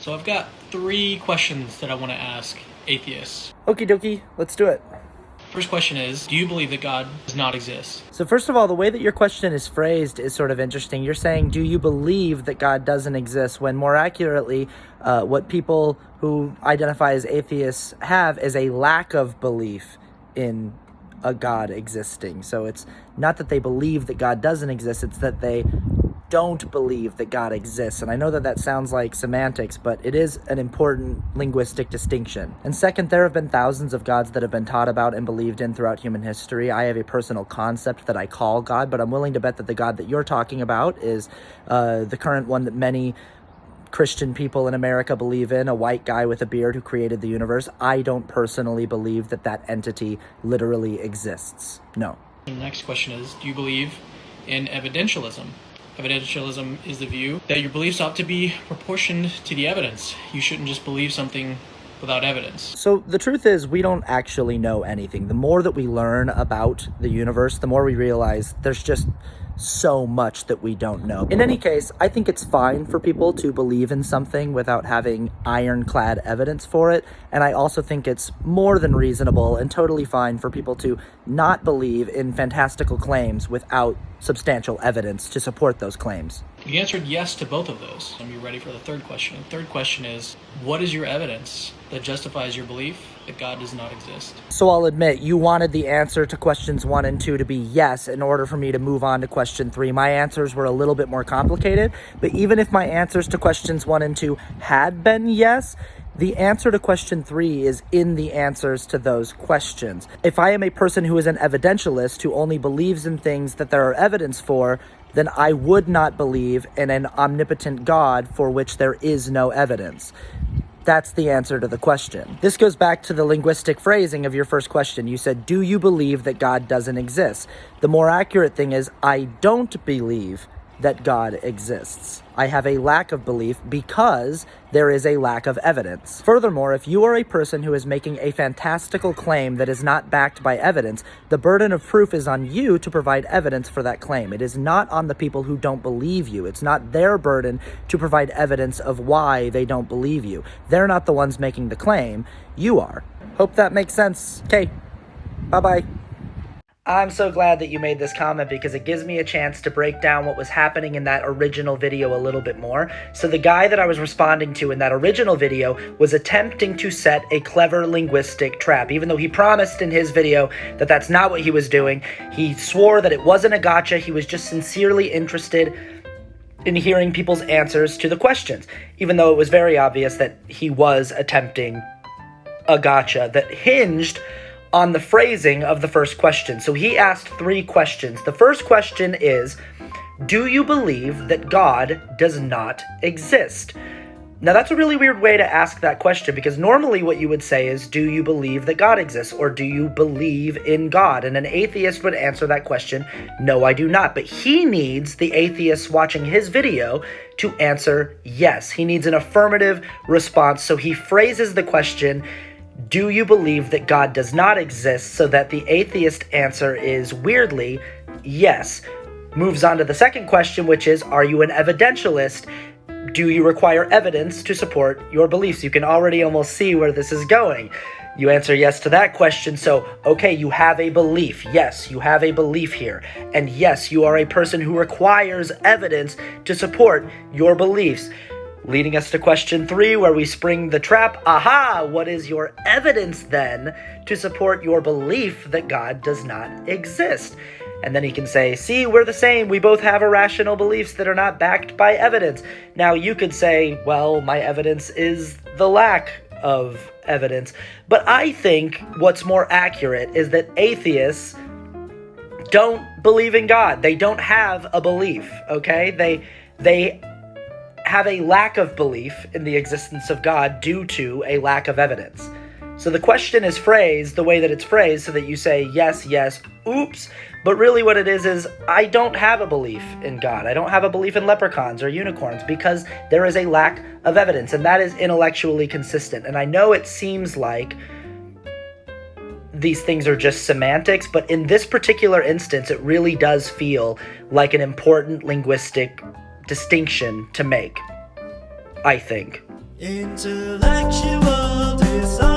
So I've got 3 questions that I want to ask atheists. Okie dokie, let's do it. First question is, do you believe that God does not exist? So first of all, the way that your question is phrased is sort of interesting. You're saying, do you believe that God doesn't exist, when more accurately, what people who identify as atheists have is a lack of belief in a God existing. So it's not that they believe that God doesn't exist, it's that they don't believe that God exists. And I know that that sounds like semantics, but it is an important linguistic distinction. And second, there have been thousands of gods that have been taught about and believed in throughout human history. I have a personal concept that I call God, but I'm willing to bet that the God that you're talking about is the current one that many Christian people in America believe in, a white guy with a beard who created the universe. I don't personally believe that that entity literally exists. No. The next question is, do you believe in evidentialism? Evidentialism is the view that your beliefs ought to be proportioned to the evidence. You shouldn't just believe something without evidence. So the truth is, we don't actually know anything. The more that we learn about the universe, the more we realize there's just so much that we don't know. In any case, I think it's fine for people to believe in something without having ironclad evidence for it. And I also think it's more than reasonable and totally fine for people to not believe in fantastical claims without substantial evidence to support those claims. You answered yes to both of those. Are you ready for the third question? The third question is, what is your evidence that justifies your belief that God does not exist? So I'll admit, you wanted the answer to questions 1 and 2 to be yes in order for me to move on to question 3. My answers were a little bit more complicated, but even if my answers to questions 1 and 2 had been yes, the answer to question 3 is in the answers to those questions. If I am a person who is an evidentialist who only believes in things that there are evidence for, then I would not believe in an omnipotent God for which there is no evidence. That's the answer to the question. This goes back to the linguistic phrasing of your first question. You said, do you believe that God doesn't exist? The more accurate thing is, I don't believe that God exists. I have a lack of belief because there is a lack of evidence. Furthermore, if you are a person who is making a fantastical claim that is not backed by evidence, the burden of proof is on you to provide evidence for that claim. It is not on the people who don't believe you. It's not their burden to provide evidence of why they don't believe you. They're not the ones making the claim. You are. Hope that makes sense. Okay, bye-bye. I'm so glad that you made this comment because it gives me a chance to break down what was happening in that original video a little bit more. So the guy that I was responding to in that original video was attempting to set a clever linguistic trap, even though he promised in his video that that's not what he was doing. He swore that it wasn't a gotcha. He was just sincerely interested in hearing people's answers to the questions, even though it was very obvious that he was attempting a gotcha that hinged on the phrasing of the first question. So he asked 3 questions. The first question is, do you believe that God does not exist? Now that's a really weird way to ask that question, because normally what you would say is, do you believe that God exists? Or do you believe in God? And an atheist would answer that question, no, I do not. But he needs the atheist watching his video to answer yes. He needs an affirmative response. So he phrases the question, do you believe that God does not exist? So that the atheist answer is, weirdly, yes. Moves on to the second question, which is, are you an evidentialist? Do you require evidence to support your beliefs? You can already almost see where this is going. You answer yes to that question, so, okay, you have a belief. Yes, you have a belief here. And yes, you are a person who requires evidence to support your beliefs. Leading us to question 3, where we spring the trap. Aha! What is your evidence then to support your belief that God does not exist? And then he can say, see, we're the same. We both have irrational beliefs that are not backed by evidence. Now you could say, well, my evidence is the lack of evidence. But I think what's more accurate is that atheists don't believe in God. They don't have a belief, okay? They have a lack of belief in the existence of God due to a lack of evidence. So the question is phrased the way that it's phrased so that you say yes, yes, oops, but really what it is I don't have a belief in God. I don't have a belief in leprechauns or unicorns because there is a lack of evidence, and that is intellectually consistent. And I know it seems like these things are just semantics, but in this particular instance, it really does feel like an important linguistic distinction to make, I think. Intellectual dishonesty.